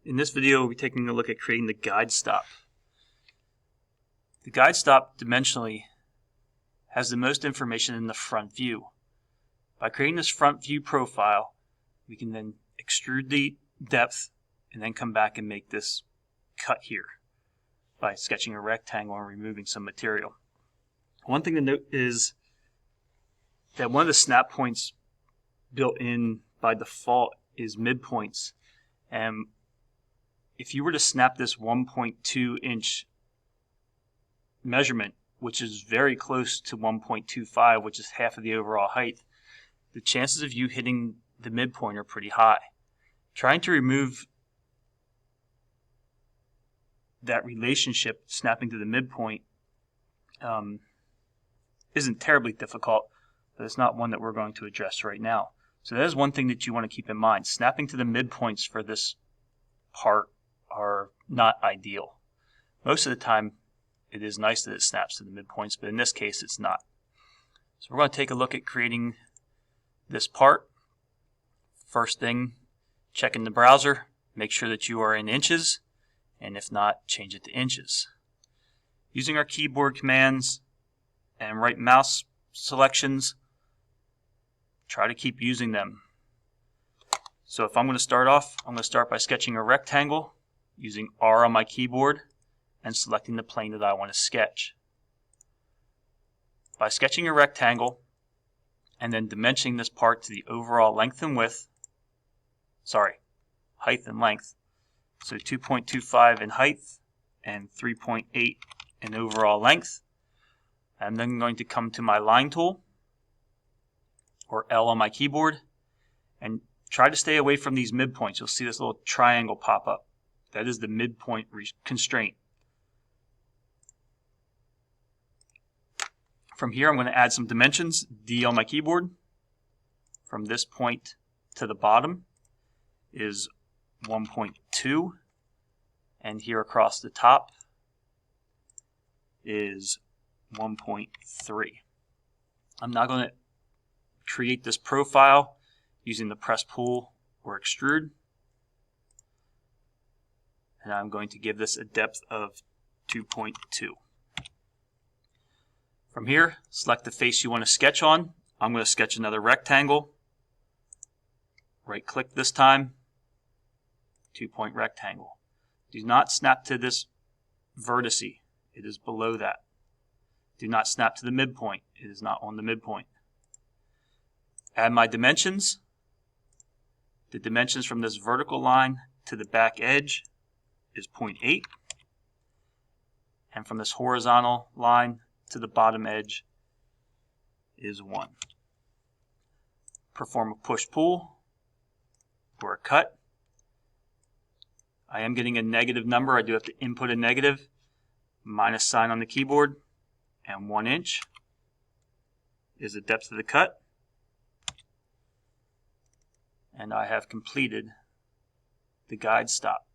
In this video, we'll be taking a look at creating the guide stop. The guide stop dimensionally has the most information in the front view. By creating this front view profile, we can then extrude the depth and then come back and make this cut here by sketching a rectangle and removing some material. One thing to note is that one of the snap points built in by default is midpoints. And if you were to snap this 1.2 inch measurement, which is very close to 1.25, which is half of the overall height, the chances of you hitting the midpoint are pretty high. Trying to remove that relationship, snapping to the midpoint, isn't terribly difficult, but it's not one that we're going to address right now. So that is one thing that you want to keep in mind. Snapping to the midpoints for this part are not ideal. Most of the time it is nice that it snaps to the midpoints, but in this case it's not. So we're going to take a look at creating this part. First thing, check in the browser, make sure that you are in inches, and if not, change it to inches. Using our keyboard commands and right mouse selections, try to keep using them. So if I'm going to start off, I'm going to start by sketching a rectangle using R on my keyboard and selecting the plane that I want to sketch. By sketching a rectangle and then dimensioning this part to the overall length and width, height and length, so 2.25 in height and 3.8 in overall length, I'm then going to come to my line tool, or L on my keyboard, and try to stay away from these midpoints. You'll see this little triangle pop up. That is the midpoint constraint. From here I'm going to add some dimensions. D on my keyboard. From this point to the bottom is 1.2, and here across the top is 1.3. I'm now going to create this profile using the press pull or extrude, and I'm going to give this a depth of 2.2. From here, select the face you want to sketch on. I'm going to sketch another rectangle. Right click this time, 2-point rectangle. Do not snap to this vertex, it is below that. Do not snap to the midpoint, it is not on the midpoint. Add my dimensions. The dimensions from this vertical line to the back edge is 0.8, and from this horizontal line to the bottom edge is 1. Perform a push-pull or a cut. I am getting a negative number. I do have to input a negative, minus sign on the keyboard, and 1 inch is the depth of the cut. And I have completed the guide stop.